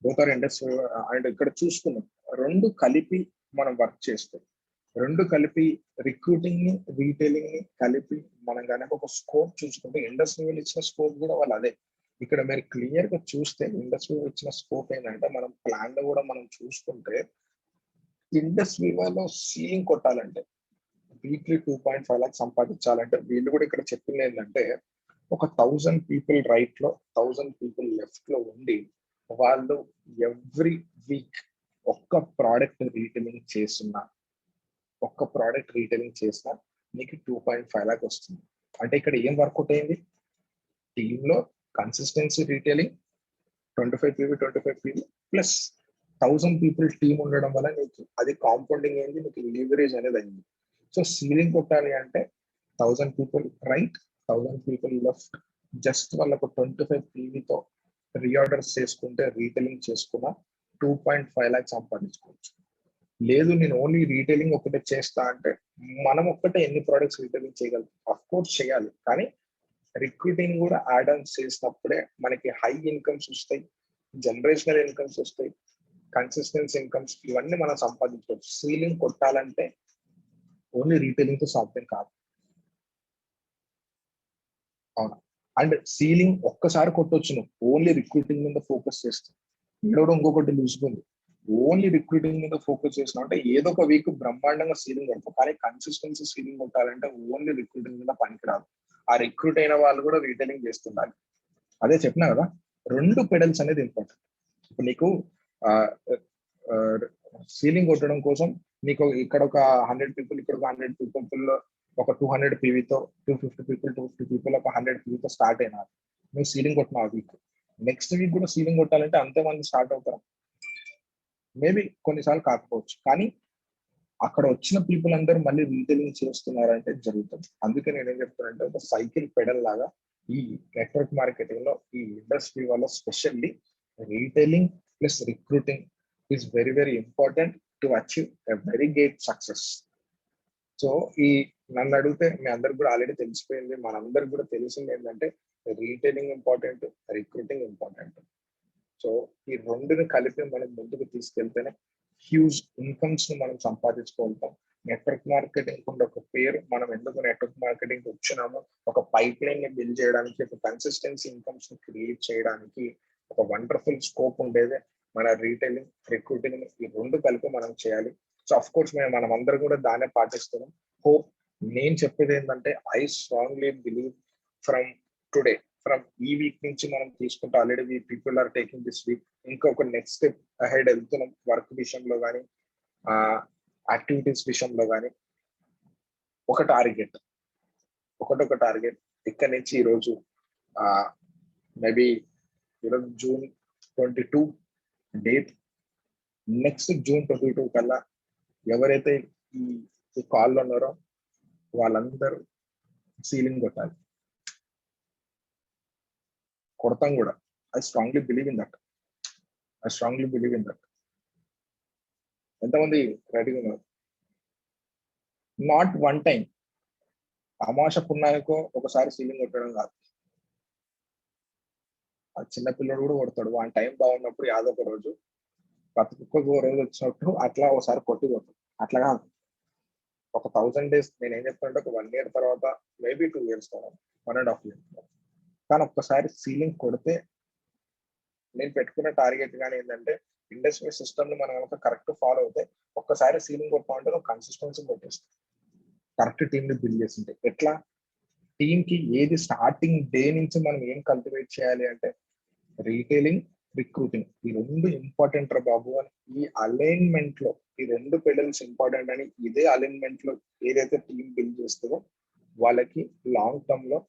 both are industry. And ఇక్కడ చూసుకున్నాం 2 కలిపి మనం వర్క్ చేస్తాం. 2 కలిపి రిక్రూటింగ్ ని రీటైలింగ్ ని కలిపి మనం కనుక ఒక స్కోప్ చూసుకుంటే, ఇండస్ట్రీ ఇచ్చిన స్కోప్ కూడా వాళ్ళు అదే. ఇక్కడ మీరు క్లియర్ గా చూస్తే ఇండస్ట్రీ ఇచ్చిన స్కోప్ ఏంటంటే, మనం ప్లాన్ లో కూడా మనం చూసుకుంటే ఇండస్ట్రీ వాళ్ళు సీలింగ్ కొట్టాలంటే వీక్లీ 2.5 lakhs సంపాదించాలంటే వీళ్ళు కూడా ఇక్కడ చెప్పింది ఏంటంటే, ఒక 1000 people రైట్ లో 1000 people లెఫ్ట్ లో ఉండి వాళ్ళు ఎవ్రీ వీక్ ఒక్క ప్రోడక్ట్ రీటైలింగ్ చేసినా నీకు 2.5 lakh వస్తుంది. అంటే ఇక్కడ ఏం వర్కౌట్ అయింది? టీమ్ లో consistency retailing 25 PV plus 1000 people team ఉండడం వల్ల నీకు అది కాంపౌండింగ్ అయింది, నీకు లీవరేజ్ అనేది అయింది. సో సీలింగ్ కొట్టాలి అంటే 1000 people right, 1000 people left, just వాళ్ళకు 25 PVతో రీఆర్డర్స్ చేసుకుంటే రీటైలింగ్ చేసుకున్న 2.5 lakhs సంపాదించుకోవచ్చు. లేదు నేను ఓన్లీ రీటైలింగ్ ఒకటే చేస్తా అంటే మనం ఒక్కటే ఎన్ని ప్రోడక్ట్స్ రీటైలింగ్ చేయగలం? అఫ్ కోర్స్ చేయాలి, కానీ రిక్రూటింగ్ కూడా యాడ్ ఆన్ చేసినప్పుడే మనకి హై ఇన్కమ్స్ వస్తాయి, జనరేషనల్ ఇన్కమ్స్ వస్తాయి, కన్సిస్టెన్సీ ఇన్కమ్స్, ఇవన్నీ మనం సంపాదించవచ్చు. సీలింగ్ కొట్టాలంటే ఓన్లీ రీటైలింగ్ తో సాధ్యం కాదు. అవునా? అండ్ సీలింగ్ ఒక్కసారి కొట్టొచ్చు నువ్వు ఓన్లీ రిక్రూటింగ్ మీద ఫోకస్ చేస్తే. ఇక్కడ ఇంకొకటి లూసుకుంది, ఓన్లీ రిక్రూటింగ్ మీద ఫోకస్ చేసిన అంటే ఏదో ఒక వీక్ బ్రహ్మాండంగా సీలింగ్ కొడతాం, కానీ కన్సిస్టెన్సీ సీలింగ్ కొట్టాలంటే ఓన్లీ రిక్రూటింగ్ మీద పనికిరాదు. ఆ రిక్రూట్ అయిన వాళ్ళు కూడా రీటైలింగ్ చేస్తుండాలి. అదే చెప్పినా కదా, 2 పెడల్స్ అనేది ఇంపార్టెంట్. ఇప్పుడు నీకు సీలింగ్ కొట్టడం కోసం నీకు ఇక్కడ ఒక 100 పీపుల్, ఇక్కడ ఒక 100 పీపుల్, ఒక 200 పీవీతో 250 పీపుల్ ఒక 100 పీవీతో స్టార్ట్ అయినారు. నువ్వు సీలింగ్ కొట్టిన ఆ వీక్, నెక్స్ట్ వీక్ కూడా సీలింగ్ కొట్టాలంటే అంతే మంది స్టార్ట్ అవుతారు. మేబీ కొన్నిసార్లు కాకపోవచ్చు, కానీ అక్కడ వచ్చిన పీపుల్ అందరూ మళ్ళీ రీటైలింగ్ చేస్తున్నారంటే జరుగుతుంది. అందుకే నేను ఏం చెప్తానంటే ఒక సైకిల్ పెడల్ లాగా ఈ నెట్వర్క్ మార్కెటింగ్ లో ఈ ఇండస్ట్రీ వల్ల specially retailing plus recruiting is very very important to achieve a very great success. So ఈ నన్ను అడిగితే మీ అందరికి కూడా ఆల్రెడీ తెలిసిపోయింది, మనందరికి కూడా తెలిసింది ఏంటంటే retailing important, recruiting important. So ఈ రెండుని కలిపి మనం ముందుకు తీసుకెళ్తేనే హ్యూజ్ ఇన్కమ్స్ ని మనం సంపాదించుకుంటాం. నెట్వర్క్ మార్కెటింగ్ ఉండే ఒక పేరు, మనం ఎందుకు నెట్వర్క్ మార్కెటింగ్ వచ్చినామో, ఒక పైప్ లైన్ ని బిల్డ్ చేయడానికి, ఒక కన్సిస్టెన్సీ ఇన్కమ్స్ ని క్రియేట్ చేయడానికి ఒక వండర్ఫుల్ స్కోప్ ఉండేది మన రీటైలింగ్, రిక్రూటింగ్. ఈ రెండు కలిపి మనం చేయాలి. సో అఫ్ కోర్స్ మనం అందరం కూడా దాన్నే పాటిస్తున్నాం. హోప్ నేను చెప్పేది ఏంటంటే I strongly believe from today, from ఈ వీక్ నుంచి మనం తీసుకుంటే already people are taking this week, ఇంకొక నెక్స్ట్ స్టెప్ అహెడ్ వెళ్తున్నాం. వర్క్ విషయంలో కానీ యాక్టివిటీస్ విషయంలో కానీ ఒక టార్గెట్ ఇక్కడ నుంచి ఈరోజు మేబీ ఈరోజు June 22 డేట్, నెక్స్ట్ June 22 కల్లా ఎవరైతే ఈ కాల్లో ఉన్నారో వాళ్ళందరూ సీలింగ్ కొడతాం కూడా. I strongly believe in that. ఎంతమంది రెడీగా ఉన్నారు? నాట్ వన్ టైం, అమాష పుణ్యానికో ఒకసారి సీలింగ్ కొట్టడం కాదు. ఆ చిన్న పిల్లడు కూడా కొడతాడు, వాని టైం బాగున్నప్పుడు యాదో ఒక రోజు, ప్రతికొక్క రోజు వచ్చినప్పుడు అట్లా ఒకసారి కొట్టిపోతాడు. అట్లా కాదు, ఒక 1000 days. నేను ఏం చెప్తానంటే ఒక 1 year తర్వాత, మేబీ 2 years తర్వాత, 1.5 years, కానీ ఒక్కసారి సీలింగ్ కొడితే, నేను పెట్టుకున్న టార్గెట్ కానీ ఏంటంటే ఇండస్ట్రీ సిస్టమ్ ని మనం కరెక్ట్ ఫాలో అవుతే ఒక్కసారి సీలింగ్ కొట్టామంటే నువ్వు కన్సిస్టెన్సీ కొట్టేస్తావు. కరెక్ట్ టీమ్ ని బిల్డ్ చేస్తుంటే ఎట్లా, టీమ్ కి ఏది స్టార్టింగ్ డే నుంచి మనం ఏం కల్టివేట్ చేయాలి అంటే రీటైలింగ్, రిక్రూటింగ్, ఈ రెండు ఇంపార్టెంట్ రా బాబు అని, ఈ అలైన్మెంట్ లో ఈ రెండు పెడల్స్ ఇంపార్టెంట్ అని, ఇదే అలైన్మెంట్ లో ఏదైతే టీమ్ బిల్డ్ చేస్తుందో వాళ్ళకి లాంగ్ టర్మ్ లో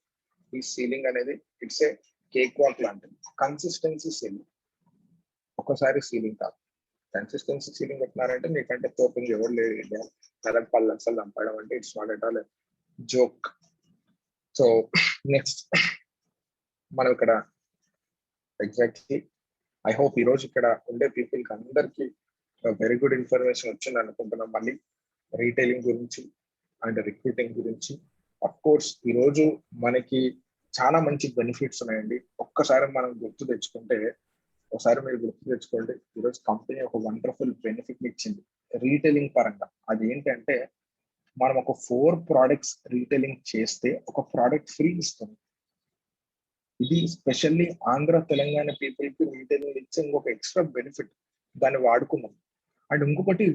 ఈ సీలింగ్ అనేది ఇట్స్ ఏ కేక్ వాక్ లాంటిది. కన్సిస్టెన్సీ సీలింగ్, ఒకసారి సీలింగ్ కాదు, కన్సిస్టెన్సీ సీలింగ్ పెట్టినారంటే మీకంటే తోపం ఎవరు లేదు ఇండియా. 10 లక్షలు చంపడం అంటే it's not at all joke. So next మనం ఇక్కడ ఎగ్జాక్ట్లీ ఐ హోప్ ఈ రోజు ఇక్కడ ఉండే పీపుల్ కి అందరికి వెరీ గుడ్ ఇన్ఫర్మేషన్ వచ్చింది అనుకుంటున్నాం. మళ్ళీ రీటైలింగ్ గురించి అండ్ రిక్రూటింగ్ గురించి. అఫ్ కోర్స్ ఈ రోజు మనకి చాలా మంచి బెనిఫిట్స్ ఉన్నాయండి. ఒక్కసారి మనం ఒకసారి మీరు గుర్తు తెచ్చుకోండి, ఈరోజు కంపెనీ ఒక వండర్ఫుల్ బెనిఫిట్ ఇచ్చింది రీటైలింగ్ పరంగా. అది ఏంటంటే మనం ఒక 4 products రీటైలింగ్ చేస్తే ఒక ప్రోడక్ట్ ఫ్రీ ఇస్తుంది. ఇది స్పెషల్లీ ఆంధ్ర తెలంగాణ పీపుల్ కి రీటైలింగ్ ఇచ్చే ఇంకొక ఎక్స్ట్రా బెనిఫిట్, దాన్ని వాడుకున్నాం. అండ్ ఇంకొకటి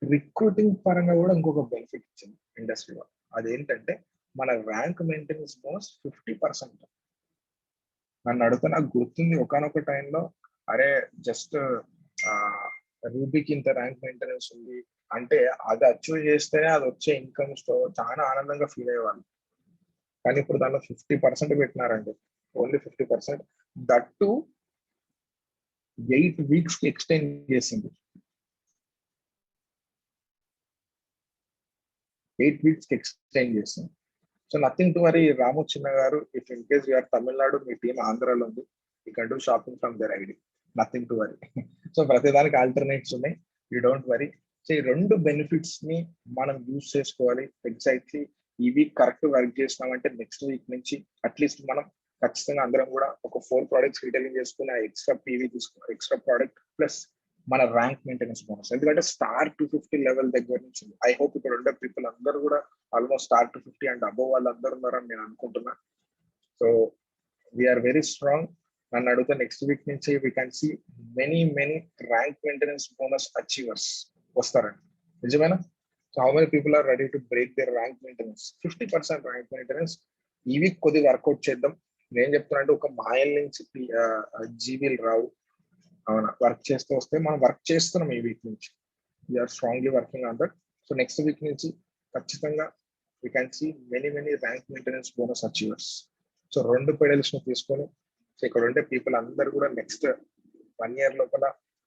రిక్రూటింగ్ పరంగా కూడా ఇంకొక బెనిఫిట్ ఇచ్చింది ఇండస్ట్రీలో. అదేంటంటే మన ర్యాంక్ మెయింటెనెన్స్ బోనస్ 50%. నన్ను అడిగితే నాకు గుర్తుంది ఒకనొక టైంలో, అరే జస్ట్ రూబీకి ఇంత ర్యాంక్ మెయింటెనెన్స్ ఉంది అంటే అది అచీవ్ చేస్తేనే అది వచ్చే ఇన్కమ్స్ తో చాలా ఆనందంగా ఫీల్ అయ్యేవాళ్ళు. కానీ ఇప్పుడు దానిలో 50% పెట్టినారండి, ఓన్లీ 50%. దట్ టు 8 weeks కి ఎక్స్టెండ్ చేసింది. 8 weeks కి ఎక్స్టెండ్ చేసింది. So nothing to worry Ramu Chinna గారు, if in case you are Tamil Nadu, మీ టీం ఆంధ్రాలో ఉంది, you can do shopping from their ID, nothing to worry. So ప్రతిదానికి ఆల్టర్నేట్స్ ఉన్నాయి, యూ డోంట్ వరీ. సో ఈ రెండు బెనిఫిట్స్ ని మనం యూజ్ చేసుకోవాలి. ఎగ్జాక్ట్లీ ఈ వీక్ కరెక్ట్ వర్క్ చేసినామంటే నెక్స్ట్ వీక్ నుంచి అట్లీస్ట్ మనం ఖచ్చితంగా అందరం కూడా ఒక 4 products రీటైలింగ్ చేసుకుని ఎక్స్ట్రా పీవీ తీసుకున్నాం, ఎక్స్ట్రా ప్రోడక్ట్ ప్లస్ మన ర్యాంక్ మెయింటెనెన్స్ బోనస్. ఎందుకంటే స్టార్ 250 లెవెల్ దగ్గర నుంచి ఐ హోప్ ఇక్కడ ఉండే పీపుల్ అందరూ కూడా ఆల్మోస్ట్ స్టార్ 250 అండ్ అబోవ్ వాళ్ళందరూ ఉన్నారని నేను అనుకుంటున్నా. So we are very strong. నన్ను అడిగితే నెక్స్ట్ వీక్ నుంచి we can see many rank maintenance bonus achievers వస్తారండి. నిజమేనా? So how many people are ready to break their rank maintenance? 50% rank maintenance ఈ వీక్ కొద్దిగా వర్కౌట్ చేద్దాం. నేను చెప్తున్నా అంటే ఒక మాయల్ నుంచి జీవీలు రావు. అవునా, వర్క్ చేస్తూ వస్తే మనం వర్క్ చేస్తున్నాం ఈ వీక్ నుంచి. We are strongly working on that. So next week నుంచి ఖచ్చితంగా we can see many rank maintenance bonus achievers. So 2 pedals ను తీసుకొని, సో ఇక్కడ ఉండే పీపుల్ అందరు కూడా నెక్స్ట్ 1 year లోపల,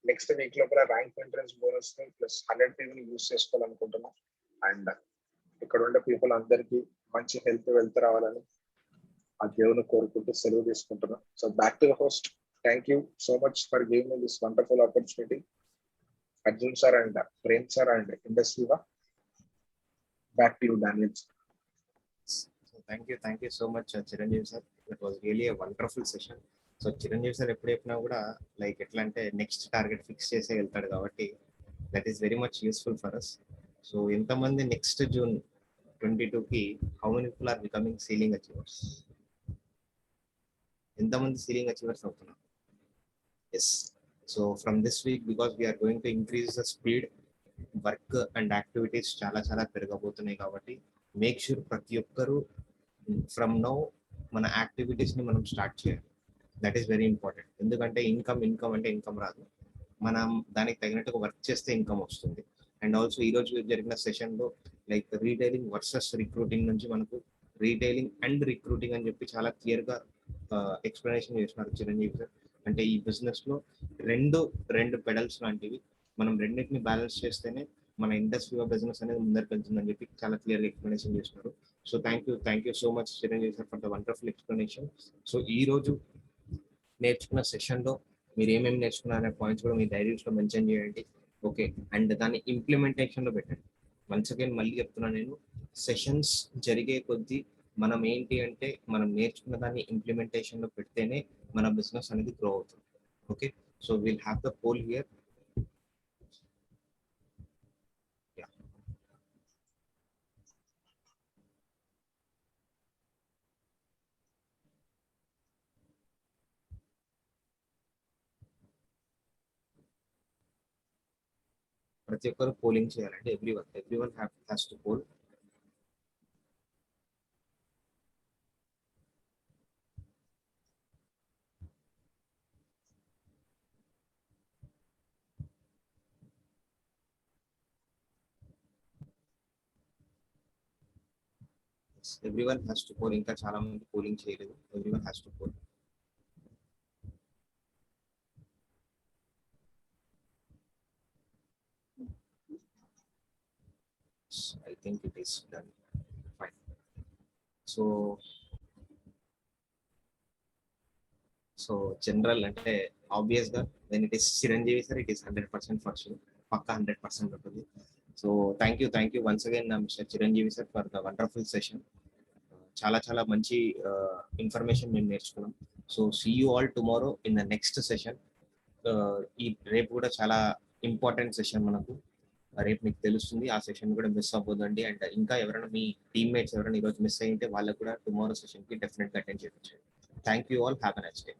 నెక్స్ట్ వీక్ లోపల ర్యాంక్ మెయింటెనెన్స్ బోనస్ ని ప్లస్ 100 people యూజ్ చేసుకోవాలనుకుంటున్నాం. అండ్ ఇక్కడ ఉండే పీపుల్ అందరికి మంచి వెల్త్ రావాలని ఆ దేవుని కోరుకుంటూ సెలవు తీసుకుంటున్నాం. So back to the host. Thank you so much for giving me this wonderful opportunity, Arjun sir and Prem sir and ఇండస్ట్రీవా. Back to you, Daniel. Thank you so much, Chiranjeevi sir. That was really a wonderful session. So Chiranjeevi sir ఎప్పుడు చెప్పినా కూడా లైక్ ఎట్లా అంటే నెక్స్ట్ టార్గెట్ ఫిక్స్ చేసే వెళ్తాడు కాబట్టి that is very much useful for us. So ఎంతమంది నెక్స్ట్ June 22కి how many people are becoming ceiling achievers? ఎంతమంది సీలింగ్ అచీవర్స్ అవుతున్నారు? Yes. So from this week because we're going to increase the speed, work and activities చాలా పెరగబోతున్నాయి కాబట్టి మేక్ షూర్ ప్రతి ఒక్కరు ఫ్రమ్ నౌ మన యాక్టివిటీస్ ని మనం స్టార్ట్ చేయాలి. That is very important. ఎందుకంటే ఇన్కమ్ అంటే ఇన్కమ్ రాదు, మనం దానికి తగినట్టుగా వర్క్ చేస్తే ఇన్కమ్ వస్తుంది. అండ్ ఆల్సో ఈ రోజు జరిగిన సెషన్ లో లైక్ రీటైలింగ్ వర్సెస్ రిక్రూటింగ్ నుంచి మనకు రీటైలింగ్ అండ్ రిక్రూటింగ్ అని చెప్పి చాలా క్లియర్ గా ఎక్స్ప్లెనేషన్ చేసినారు చిరంజీవి సార్. అంటే ఈ బిజినెస్ లో రెండు పెడల్స్ లాంటివి, మనం రెండింటిని బ్యాలెన్స్ చేస్తేనే మన ఇండస్ట్రీ బిజినెస్ అనేది ముందరికి వెళ్తుందని చెప్పి చాలా క్లియర్ గా ఎక్స్ప్లెనేషన్ చేసినారు. So thank you so much Chiranjeevi sir for the wonderful explanation. So ఈ రోజు నేర్చుకున్న సెషన్ లో మీరు ఏమేమి నేర్చుకున్నారనే పాయింట్స్ కూడా మీ డైరీస్ లో మెన్షన్ చేయండి. ఓకే, అండ్ దాన్ని ఇంప్లిమెంటేషన్ లో పెట్టండి. వన్స్ అగైన్ మళ్ళీ చెప్తున్నా, నేను సెషన్స్ జరిగే కొద్దీ మనం ఏంటి అంటే మనం నేర్చుకున్న దాన్ని ఇంప్లిమెంటేషన్ లో పెడితేనే మన బిజినెస్ అనేది గ్రో అవుతుంది. Okay, so will have the poll here. ప్రతి ఒక్కరు పోలింగ్ చేయాలంటే everyone has to poll. Everyone has to poll. ఇంకా చాలా మంది పోలింగ్ చేయలేదు. Everyone has to poll. I think it is done. Fine. సో జనరల్ అంటే ఆబ్వియస్ గా when it is Chiranjeevi sir it is 100% for sure, పక్కా 100% ఉంటుంది. So thank you once again mister Chiranjeevi sir for the wonderful session. చాలా మంచి ఇన్ఫర్మేషన్ మేము నేర్చుకున్నాం. So see you all tomorrow in the next session. ఈ రేపు కూడా చాలా ఇంపార్టెంట్ సెషన్ మనకు. రేపు మీకు తెలుస్తుంది, ఆ సెషన్ కూడా మిస్ అవ్వద్దండి. అండ్ ఇంకా ఎవరైనా మీ టీమ్మేట్స్ ఎవరైనా ఈరోజు మిస్ అయ్యింటే వాళ్ళకు కూడా టుమారో సెషన్ కి డెఫినెట్ గా అటెండ్ చేయించండి. Thank you all, have a nice day.